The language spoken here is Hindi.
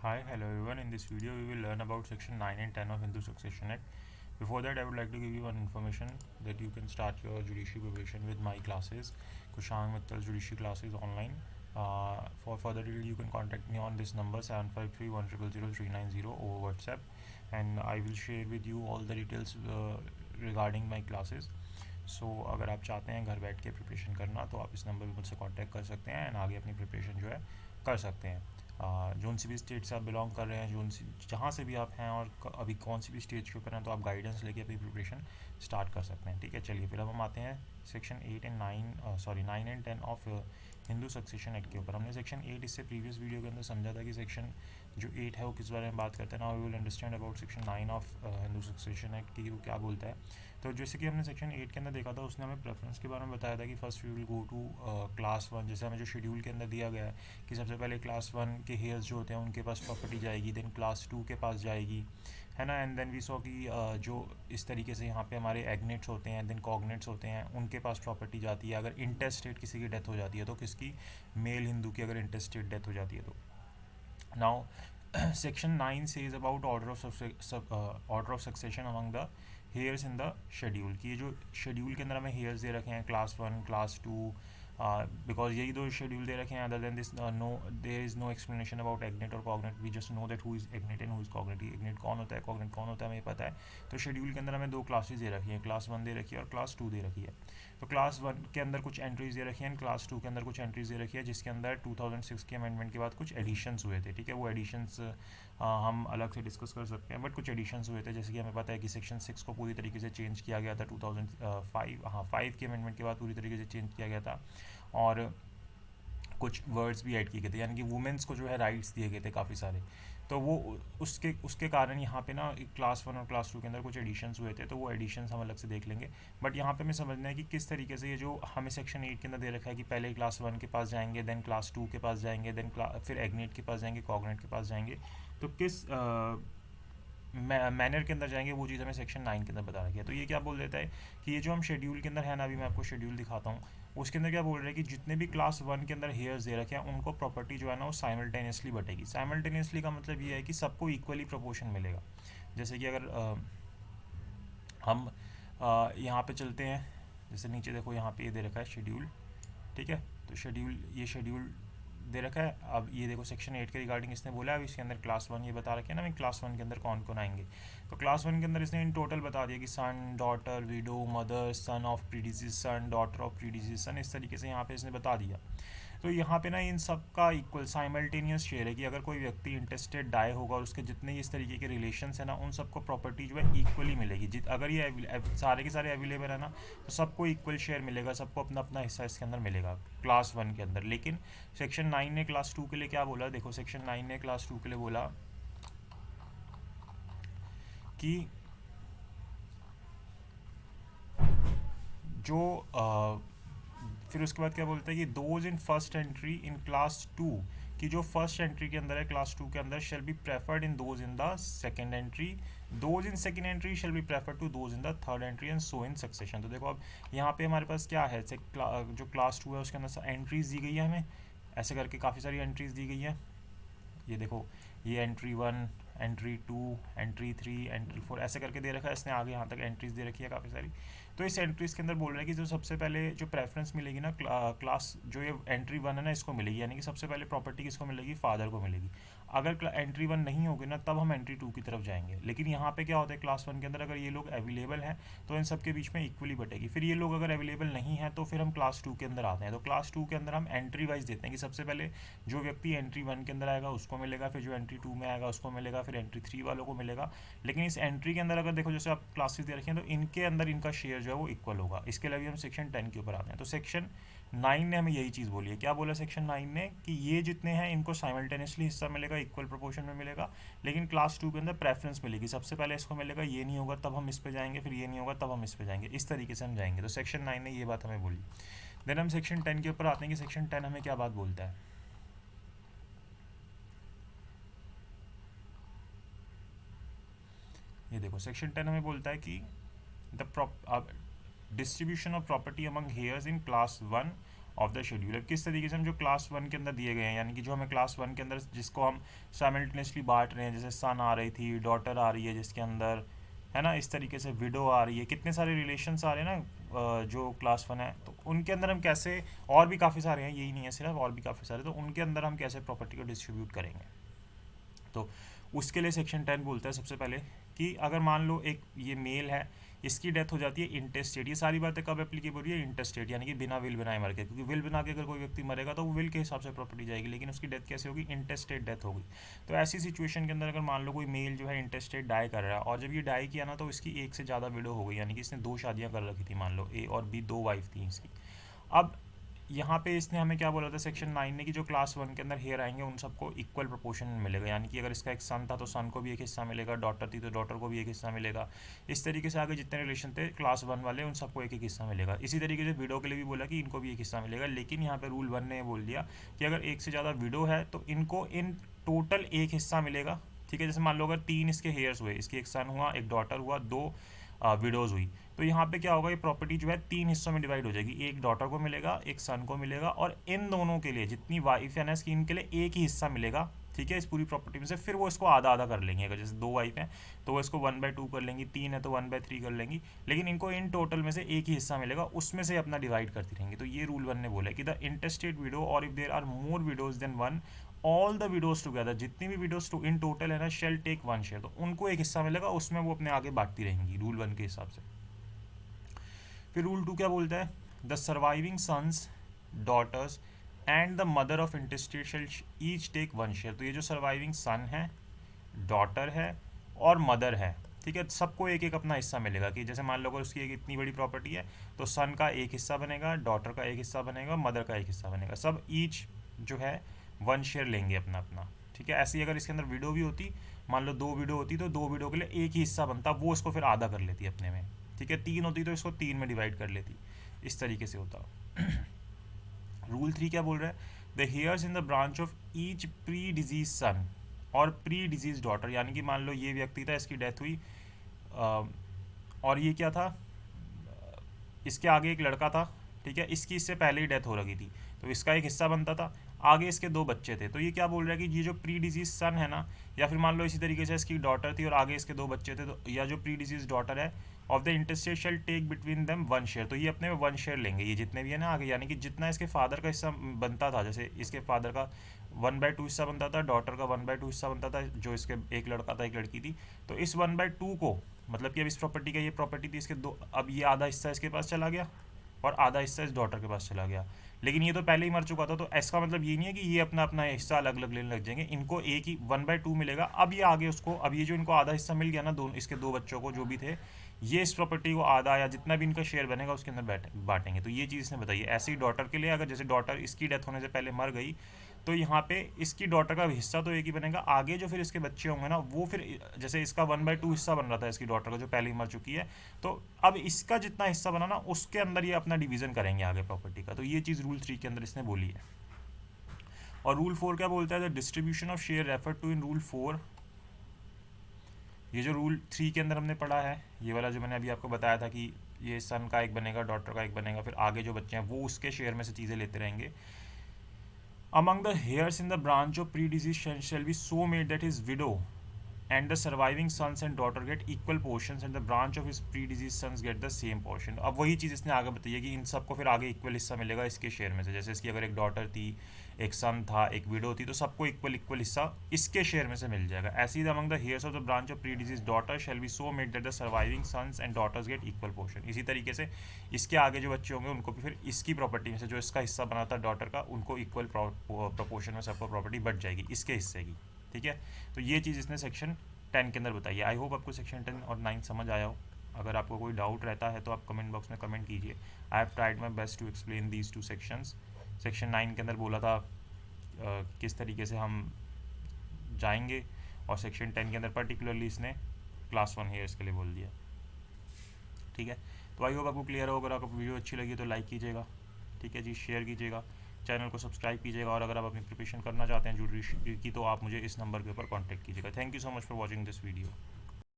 Hi, hello everyone. In this video, we will learn about section 9 and 10 of Hindu Succession Act. Before that, I would like to give you one information that you can start your judiciary preparation with my classes, Kushang Mittal's judiciary classes online. For further detail, you can contact me on this number 753-1000390 over WhatsApp, and I will share with you all the details regarding my classes. सो अगर आप चाहते हैं घर बैठ के प्रिपरेशन करना तो आप इस नंबर पर मुझसे कांटेक्ट कर सकते हैं एंड आगे अपनी प्रिपरेशन जो है कर सकते हैं। जोन सी भी स्टेट से आप बिलोंग कर रहे हैं, जोन सी जहाँ से भी आप हैं और अभी कौन सी भी स्टेज के ऊपर हैं, तो आप गाइडेंस लेके अपनी प्रिपरेशन स्टार्ट कर सकते हैं। ठीक है, चलिए फिर अब हम आते हैं section 8 and 9 and 10 of Hindu succession act के ऊपर। हमने सेक्शन 8 इससे प्रीवियस वीडियो के अंदर समझा था कि सेक्शन जो 8 है वो किस बारे में बात करता है। Now we will understand about section 9 of Hindu succession act की वो क्या बोलता है। तो जैसे कि हमने सेक्शन 8 के अंदर देखा था, उसने हमें प्रेफरेंस के बारे में बताया था कि first we will go to class 1। जैसे हमें जो शेड्यूल के अंदर दिया गया है कि सबसे पहले क्लास 1 के हेयर्स जो होते हैं उनके पास प्रॉपर्टी जाएगी, देन क्लास 2 के पास जाएगी, है ना। एंड देन वी सो कि जो इस तरीके से यहाँ पे हमारे एग्नेट्स होते हैं, देन कॉग्नेट्स होते हैं, उनके पास प्रॉपर्टी जाती है। अगर इंटेस्टेट किसी की डेथ हो जाती है तो किसकी, मेल हिंदू की अगर इंटेस्टेट डेथ हो जाती है तो। Now section 9 says about order of succession among the heirs in the schedule. कि ये जो शेड्यूल के अंदर हमें हेयर्स दे रखे हैं क्लास 1 क्लास 2, बिकॉज यही दो शेड्यूल दे रखे हैं। Other than this no there is no explanation about agnate और cognate. We just know that who is agnate and who is cognate. Agnate कौन होता है, कॉग्नेट कौन होता है, हमें पता है। तो शेड्यूल के अंदर हमें दो क्लासेज दे रखी हैं, क्लास 1 दे रखी है और क्लास 2 दे रखी है। तो क्लास 1 के अंदर कुछ एंट्रीज दे रखी हैं, क्लास 2 के अंदर कुछ एंट्रीज दे रखी है, जिसके अंदर 2006 के अमेंडमेंट के बाद कुछ एडिशंस हुए थे। ठीक है, वो एडिशंस हम अलग से डिस्कस कर सकते हैं, बट कुछ एडिशंस हुए थे। जैसे कि हमें पता है कि सेक्शन 6 को पूरी तरीके से चेंज किया गया था 5 के अमेंडमेंट के बाद पूरी तरीके से चेंज किया गया था, और कुछ वर्ड्स भी ऐड किए गए थे, यानी कि वुमेंस को जो है राइट्स दिए गए थे काफ़ी सारे। तो वो उसके उसके कारण यहाँ पे ना क्लास 1 और क्लास 2 के अंदर कुछ एडिशंस हुए थे, तो वो एडिशंस हम अलग से देख लेंगे। बट यहाँ पे हमें समझना है कि किस तरीके से ये जो हमें सेक्शन 8 के अंदर दे रखा है कि पहले क्लास 1 के पास जाएंगे, देन क्लास 2 के पास जाएंगे, देन फिर एग्नेट के पास जाएंगे, कॉग्नेट के पास जाएंगे, तो किस मैनर के अंदर जाएंगे, वो चीज़ हमें सेक्शन 9 के अंदर बता रखी है। तो ये क्या बोल देता है कि ये जो हम शेड्यूल के अंदर है ना, अभी मैं आपको शेड्यूल दिखाता हूँ, उसके अंदर क्या बोल रहा है कि जितने भी क्लास 1 के अंदर हेयर्स दे रखे हैं उनको प्रॉपर्टी जो है ना वो साइमल्टेनियसली बटेगी। साइमल्टेनियसली का मतलब ये है कि सबको इक्वली प्रोपोर्शन मिलेगा। जैसे कि अगर हम यहाँ पे चलते हैं, जैसे नीचे देखो यहाँ पे ये दे रखा है शेड्यूल। ठीक है, तो शेड्यूल दे रखा है। अब ये देखो सेक्शन 8 के रिगार्डिंग इसने बोला है, अब इसके अंदर क्लास 1 ये बता रखे है ना, मैं क्लास 1 के अंदर कौन कौन आएंगे। तो क्लास 1 के अंदर इसने इन टोटल बता दिया कि son, daughter, widow, mother, son of predeceased son, daughter of predeceased son, इस तरीके से यहाँ पे इसने बता दिया। तो यहाँ पे ना इन सब का इक्वल साइमल्टेनियस शेयर है कि अगर कोई व्यक्ति इंटरेस्टेड डाई होगा और उसके जितने इस तरीके के रिलेशंस है ना, उन सबको प्रॉपर्टी जो है इक्वली मिलेगी। अगर ये सारे के सारे अवेलेबल है ना, तो सबको इक्वल शेयर मिलेगा, सबको अपना अपना हिस्सा इसके अंदर मिलेगा क्लास 1 के अंदर। लेकिन सेक्शन 9 ने क्लास 2 के लिए क्या बोला, देखो सेक्शन 9 ने क्लास 2 के लिए बोला कि जो फिर उसके बाद क्या बोलता है कि those in first entry in class 2, कि जो फर्स्ट एंट्री के अंदर है क्लास 2 के अंदर, shall be preferred in those in the second entry, those in second entry shall be preferred to those in the third entry, and so in succession. तो देखो अब यहाँ पे हमारे पास क्या है, जो क्लास 2 है उसके अंदर एंट्रीज दी गई है हमें, ऐसे करके काफ़ी सारी एंट्रीज दी गई है। ये देखो, ये एंट्री 1, एंट्री 2, एंट्री 3, एंट्री 4, ऐसे करके दे रखा है इसने, आगे यहाँ तक एंट्रीज दे रखी है काफ़ी सारी। तो इस एंट्रीज के अंदर बोल रहा है कि जो सबसे पहले जो प्रेफरेंस मिलेगी ना क्लास जो ये एंट्री 1 है ना इसको मिलेगी, यानी कि सबसे पहले प्रॉपर्टी किसको मिलेगी, फादर को मिलेगी। अगर एंट्री 1 नहीं होगी ना तब हम एंट्री 2 की तरफ जाएंगे। लेकिन यहाँ पे क्या होता है क्लास 1 के अंदर अगर ये लोग अवेलेबल हैं तो इन सब के बीच में इक्वली बटेगी। फिर ये लोग अगर अवेलेबल नहीं है तो फिर हम क्लास 2 के अंदर आते हैं। तो क्लास 2 के अंदर हम एंट्री वाइज देते हैं कि सबसे पहले जो व्यक्ति एंट्री 1 के अंदर आएगा उसको मिलेगा, फिर जो एंट्री 2 में आएगा उसको मिलेगा, फिर एंट्री 3 वालों को मिलेगा। लेकिन इस एंट्री के अंदर अगर देखो जैसे आप क्लासेस दे रखे हैं तो इनके अंदर इनका शेयर जो है वो इक्वल होगा। इसके लिए हम सेक्शन 10 के ऊपर आते हैं। तो सेक्शन 9 ने हमें यही चीज़ बोली है। क्या बोला सेक्शन 9 ने कि ये जितने हैं इनको साइमल्टेनियसली हिस्सा मिलेगा, इक्वल प्रोपोर्शन में मिलेगा, लेकिन क्लास 2 के अंदर प्रेफरेंस मिलेगी। सबसे पहले इसको मिलेगा, ये नहीं होगा तब हम इस पे जाएंगे, फिर ये नहीं होगा तब हम इस पे जाएंगे, इस तरीके से हम जाएंगे। तो सेक्शन 9 ने ये बात हमें बोली। देन हम सेक्शन 10 के ऊपर आते हैं कि सेक्शन 10 हमें क्या बात बोलता है। ये देखो सेक्शन 10 हमें बोलता है कि the distribution of property among hairs in class 1 of the schedule. अब किस तरीके से हम जो क्लास 1 के अंदर दिए गए हैं, यानी कि जो हमें क्लास 1 के अंदर जिसको हम साइमल्टेनियसली बांट रहे हैं, जैसे सन आ रही थी, डॉटर आ रही है जिसके अंदर, है ना, इस तरीके से विडो आ रही है, कितने सारे रिलेशंस आ रहे हैं ना जो क्लास 1 है, तो उनके अंदर हम कैसे, और भी काफ़ी सारे हैं, यही नहीं है सिर्फ, और भी काफ़ी सारे, तो उनके अंदर हम कैसे प्रॉपर्टी को डिस्ट्रीब्यूट करेंगे। तो उसके लिए सेक्शन 10 बोलता है सबसे पहले कि अगर मान लो एक ये मेल है, इसकी डेथ हो जाती है इंटेस्टेट। ये सारी बातें कब एप्लीकेबल हो रही है? इंटेस्टेट, यानी कि बिना विल बनाए मर के, क्योंकि विल बना के अगर कोई व्यक्ति मरेगा तो वो विल के हिसाब से प्रॉपर्टी जाएगी, लेकिन उसकी डेथ कैसे होगी? इंटेस्टेट डेथ होगी। तो ऐसी सिचुएशन के अंदर अगर मान लो कोई मेल जो है इंटेस्टेट डाई कर रहा है, और जब ये डाई किया ना तो इसकी एक से ज़्यादा विडो हो गई, यानी कि इसने 2 शादियाँ कर रखी थी, मान लो ए और बी 2 वाइफ थी इसकी। अब यहाँ पे इसने हमें क्या बोला था सेक्शन 9 ने कि जो क्लास 1 के अंदर हेयर आएंगे उन सबको इक्वल प्रोपोर्शन में मिलेगा, यानी कि अगर इसका एक सन था तो सन को भी एक हिस्सा मिलेगा, डॉटर थी तो डॉटर को भी एक हिस्सा मिलेगा। इस तरीके से आगे जितने रिलेशन थे क्लास 1 वाले उन सबको एक एक हिस्सा मिलेगा। इसी तरीके से विडो के लिए भी बोला कि इनको भी एक हिस्सा मिलेगा, लेकिन यहाँ पे रूल 1 ने बोल दिया कि अगर एक से ज़्यादा विडो है तो इनको इन टोटल एक हिस्सा मिलेगा। ठीक है, जैसे मान लो अगर 3 इसके हेयर्स हुए, इसके एक सन हुआ, एक डॉटर हुआ, 2 विडोज़ हुई, तो यहाँ पे क्या होगा, ये प्रॉपर्टी जो है 3 हिस्सों में डिवाइड हो जाएगी। एक डॉटर को मिलेगा, एक सन को मिलेगा, और इन दोनों के लिए जितनी वाइफ है ना इसकी, इनके लिए एक ही हिस्सा मिलेगा। ठीक है, इस पूरी प्रॉपर्टी में से फिर वो इसको आधा आधा कर लेंगे। अगर जैसे 2 वाइफ हैं तो वो इसको 1/2 कर लेंगी, 3 है तो 1/3 कर लेंगी, लेकिन इनको इन टोटल में से एक ही हिस्सा मिलेगा, उसमें से अपना डिवाइड करती रहेंगी। तो ये रूल 1 ने बोला कि द इंटेस्टेड विडो और if there are more widows than 1, all the widows together, जितनी भी विडोज इन टोटल है ना, शेल टेक 1 शेयर, तो उनको एक हिस्सा मिलेगा, उसमें वो अपने आगे बांटती रहेंगी रूल 1 के हिसाब से। फिर रूल 2 क्या बोलता है? The surviving sons, daughters and the mother of intestate shall each take 1 share. तो ये जो सर्वाइविंग सन है, डॉटर है और मदर है, ठीक है, सबको एक एक अपना हिस्सा मिलेगा। कि जैसे मान लो अगर उसकी एक इतनी बड़ी प्रॉपर्टी है तो सन का एक हिस्सा बनेगा, डॉटर का एक हिस्सा बनेगा, मदर का एक हिस्सा बनेगा, सब ईच जो है 1 शेयर लेंगे अपना अपना। ठीक है, ऐसे ही अगर इसके अंदर विडो भी होती, मान लो 2 विडो होती तो 2 विडो के लिए एक ही हिस्सा बनता, वो इसको फिर आधा कर लेती अपने में। ठीक है, 3 होती तो इसको 3 में डिवाइड कर लेती, इस तरीके से होता। रूल 3 क्या बोल रहा है? The heirs in the branch of each predeceased son और प्री डिजीज डॉटर, यानी कि मान लो ये व्यक्ति था, इसकी डेथ हुई, और ये क्या था, इसके आगे एक लड़का था, ठीक है, इसकी इससे पहले ही डेथ हो रही थी, तो इसका एक हिस्सा बनता था, आगे इसके 2 बच्चे थे। तो ये क्या बोल रहा है कि ये जो प्री डिजीज सन है ना, या फिर मान लो इसी तरीके से इसकी डॉटर थी और आगे इसके 2 बच्चे थे, तो या जो प्री डिजीज डॉटर है of the intestate shall take between them 1 share, तो ये अपने में 1 शेयर लेंगे, ये जितने भी है ना आगे, यानी कि जितना इसके फादर का हिस्सा बनता था, जैसे इसके फादर का 1/2 हिस्सा बनता था, डॉटर का 1/2 हिस्सा बनता था, जो इसके एक लड़का था एक लड़की थी, तो इस 1/2 को, मतलब कि अब इस प्रॉपर्टी का ये प्रॉपर्टी थी इसके 2, अब ये आधा हिस्सा इसके पास चला गया और आधा हिस्सा इस डॉटर के पास चला गया, लेकिन ये तो पहले ही मर चुका था, तो इसका मतलब ये नहीं है कि ये अपना अपना हिस्सा अलग अलग लेने लग जाएंगे, इनको एक ही 1/2 मिलेगा। अब ये आगे उसको, अब ये जो इनको आधा हिस्सा मिल गया ना, दोनों इसके 2 बच्चों को जो भी थे, ये इस प्रॉपर्टी को आधा या जितना भी इनका शेयर बनेगा उसके अंदर बांटेंगे। तो ये चीज़ इसने बताई है। ऐसे ही डॉटर के लिए, अगर जैसे डॉटर इसकी डेथ होने से पहले मर गई, तो यहाँ पे इसकी डॉटर का हिस्सा तो एक ही बनेगा, आगे जो फिर इसके बच्चे होंगे ना, वो फिर जैसे इसका 1/2 हिस्सा बन रहा था इसकी डॉटर का जो पहले ही मर चुकी है, तो अब इसका जितना हिस्सा बना ना उसके अंदर ये अपना डिवीजन करेंगे आगे प्रॉपर्टी का। तो ये चीज़ रूल 3 के अंदर इसने बोली है। और रूल 4 क्या बोलता है? The distribution of share refer to in rule 4। ये जो रूल 3 के अंदर हमने पढ़ा है, ये वाला जो मैंने अभी आपको बताया था कि ये सन का एक बनेगा, डॉटर का एक बनेगा, फिर आगे जो बच्चे हैं वो उसके शेयर में से चीज़ें लेते रहेंगे। Among the heirs in the branch of predeceased shall be so made that his widow and the surviving sons and daughter get equal portions and the branch of his predeceased sons get the same portion। अब वही चीज़ इसने आगे बताई है कि इन सबको फिर आगे इक्वल हिस्सा मिलेगा इसके शेयर में से। जैसे इसकी अगर एक डॉटर थी, एक सन था, एक विडो थी, तो सबको इक्वल इक्वल हिस्सा इसके शेयर में से मिल जाएगा। ऐसे ही among the heirs of the branch of predeceased daughter shall be so made that the surviving sons and daughters get equal portion. इसी तरीके से इसके आगे जो बच्चे होंगे उनको भी फिर इसकी प्रॉपर्टी में से, जो इसका हिस्सा बना था डॉटर का, उनको इक्वल प्रोपोर्शन में सबको प्रॉपर्टी बच जाएगी इसके हिस्से की। ठीक है, तो ये चीज़ इसने सेक्शन 10 के अंदर बताइए। आई होप आपको सेक्शन 10 और 9 समझ आया हो। अगर आपको कोई डाउट रहता है तो आप कमेंट बॉक्स में कमेंट कीजिए। I have tried my best to explain these 2 sections. Section 9 के अंदर बोला था किस तरीके से हम जाएंगे, और सेक्शन 10 के अंदर पर्टिकुलरली इसने क्लास 1 हेयर्स के लिए बोल दिया। ठीक है, तो आई होप आपको क्लियर हो। अगर आपको वीडियो अच्छी लगी तो लाइक कीजिएगा, ठीक है जी, शेयर कीजिएगा, चैनल को सब्सक्राइब कीजिएगा, और अगर आप अपनी प्रिपरेशन करना चाहते हैं जुडिशरी की तो आप मुझे इस नंबर के ऊपर कॉन्टैक्ट कीजिएगा। Thank you so much for watching this video.